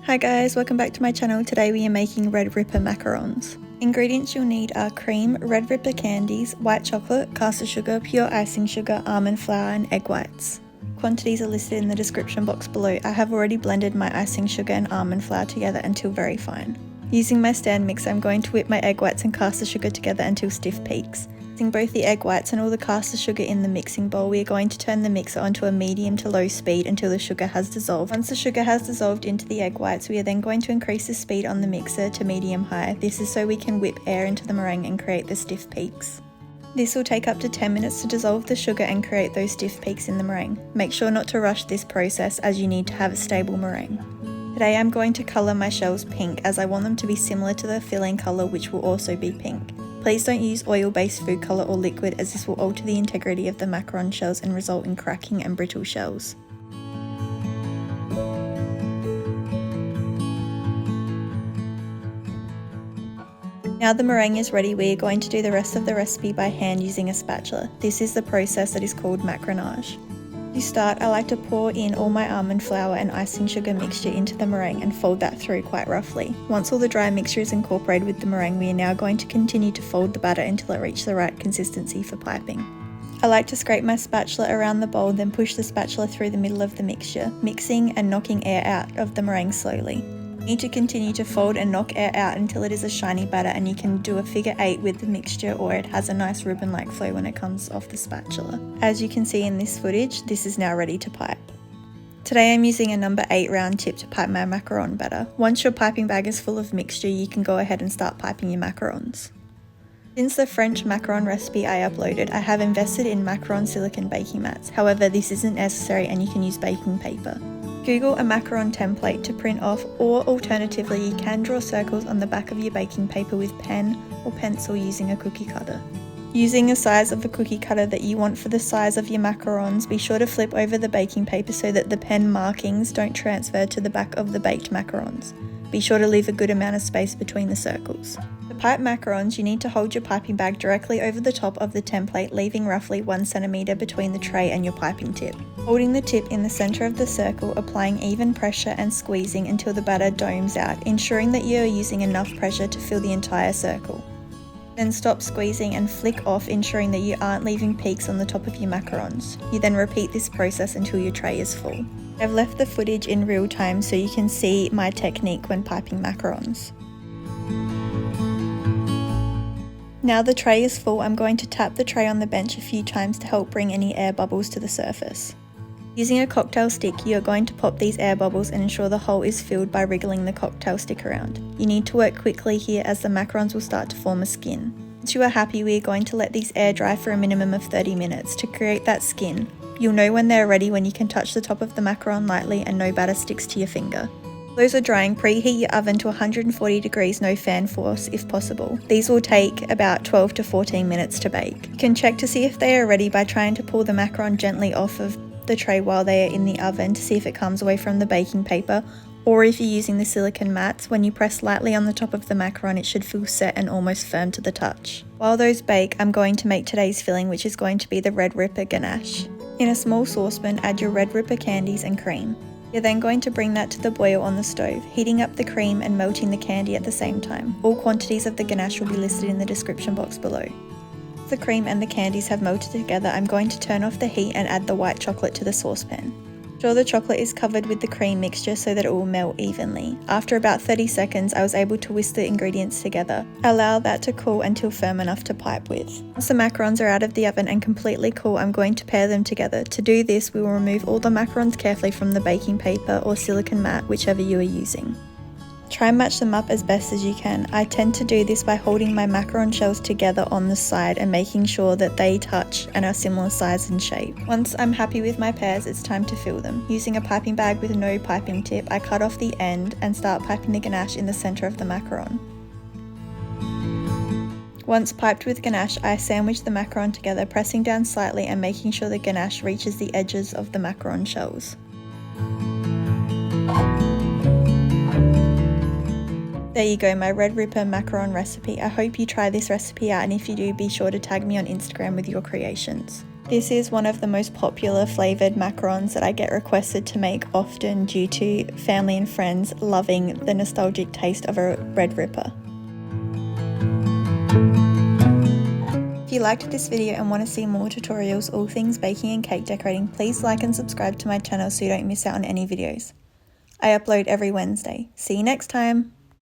Hi guys, welcome back to my channel. Today we are making Red Ripper macarons. Ingredients you'll need are cream, Red Ripper candies, white chocolate, caster sugar, pure icing sugar, almond flour and egg whites. Quantities are listed in the description box below. I have already blended my icing sugar and almond flour together until very fine. Using my stand mixer, I'm going to whip my egg whites and caster sugar together until stiff peaks. Mixing both the egg whites and all the caster sugar in the mixing bowl, we are going to turn the mixer onto a medium to low speed until the sugar has dissolved. Once the sugar has dissolved into the egg whites, we are then going to increase the speed on the mixer to medium-high. This is so we can whip air into the meringue and create the stiff peaks. This will take up to 10 minutes to dissolve the sugar and create those stiff peaks in the meringue. Make sure not to rush this process as you need to have a stable meringue. Today I'm going to colour my shells pink as I want them to be similar to the filling colour, which will also be pink. Please don't use oil-based food colour or liquid as this will alter the integrity of the macaron shells and result in cracking and brittle shells. Now the meringue is ready, we are going to do the rest of the recipe by hand using a spatula. This is the process that is called Macaronage. To start, I like to pour in all my almond flour and icing sugar mixture into the meringue and fold that through quite roughly. Once all the dry mixture is incorporated with the meringue, we are now going to continue to fold the batter until it reaches the right consistency for piping. I like to scrape my spatula around the bowl, then push the spatula through the middle of the mixture, mixing and knocking air out of the meringue slowly. You need to continue to fold and knock air out until it is a shiny batter, and you can do a figure 8 with the mixture, or it has a nice ribbon-like flow when it comes off the spatula. As you can see in this footage, this is now ready to pipe. Today I'm using a number 8 round tip to pipe my macaron batter. Once your piping bag is full of mixture, you can go ahead and start piping your macarons. Since the French Macaron recipe I uploaded, I have invested in Macaron silicone baking mats. However, this isn't necessary and you can use baking paper. Google a macaron template to print off, or alternatively you can draw circles on the back of your baking paper with pen or pencil using a cookie cutter. Using a size of a cookie cutter that you want for the size of your macarons, be sure to flip over the baking paper so that the pen markings don't transfer to the back of the baked macarons. Be sure to leave a good amount of space between the circles. To pipe macarons, you need to hold your piping bag directly over the top of the template, leaving roughly 1 centimeter between the tray and your piping tip. Holding the tip in the center of the circle, applying even pressure and squeezing until the batter domes out, ensuring that you are using enough pressure to fill the entire circle. Then stop squeezing and flick off, ensuring that you aren't leaving peaks on the top of your macarons. You then repeat this process until your tray is full. I've left the footage in real time so you can see my technique when piping macarons. Now the tray is full, I'm going to tap the tray on the bench a few times to help bring any air bubbles to the surface. Using a cocktail stick, you are going to pop these air bubbles and ensure the hole is filled by wriggling the cocktail stick around. You need to work quickly here as the macarons will start to form a skin. Once you are happy, we are going to let these air dry for a minimum of 30 minutes to create that skin. You'll know when they're ready when you can touch the top of the macaron lightly and no batter sticks to your finger. While those are drying, preheat your oven to 140 degrees, no fan force if possible. These will take about 12 to 14 minutes to bake. You can check to see if they are ready by trying to pull the macaron gently off of the tray while they are in the oven to see if it comes away from the baking paper, or if you're using the silicone mats, when you press lightly on the top of the macaron it should feel set and almost firm to the touch. While those bake, I'm going to make today's filling, which is going to be the Red Ripper Ganache. In a small saucepan, add your Red Ripper candies and cream. You're then going to bring that to the boil on the stove, heating up the cream and melting the candy at the same time. All quantities of the ganache will be listed in the description box below. Once the cream and the candies have melted together, I'm going to turn off the heat and add the white chocolate to the saucepan. Ensure the chocolate is covered with the cream mixture so that it will melt evenly. After about 30 seconds, I was able to whisk the ingredients together. Allow that to cool until firm enough to pipe with. Once the macarons are out of the oven and completely cool, I'm going to pair them together. To do this, we will remove all the macarons carefully from the baking paper or silicone mat, whichever you are using. Try and match them up as best as you can. I tend to do this by holding my macaron shells together on the side and making sure that they touch and are similar size and shape. Once I'm happy with my pairs, it's time to fill them. Using a piping bag with no piping tip, I cut off the end and start piping the ganache in the center of the macaron. Once piped with ganache, I sandwich the macaron together, pressing down slightly and making sure the ganache reaches the edges of the macaron shells. There you go, my Red Ripper macaron recipe. I hope you try this recipe out, and if you do, be sure to tag me on Instagram with your creations. This is one of the most popular flavoured macarons that I get requested to make often due to family and friends loving the nostalgic taste of a Red Ripper. If you liked this video and want to see more tutorials, all things baking and cake decorating, please like and subscribe to my channel so you don't miss out on any videos. I upload every Wednesday. See you next time!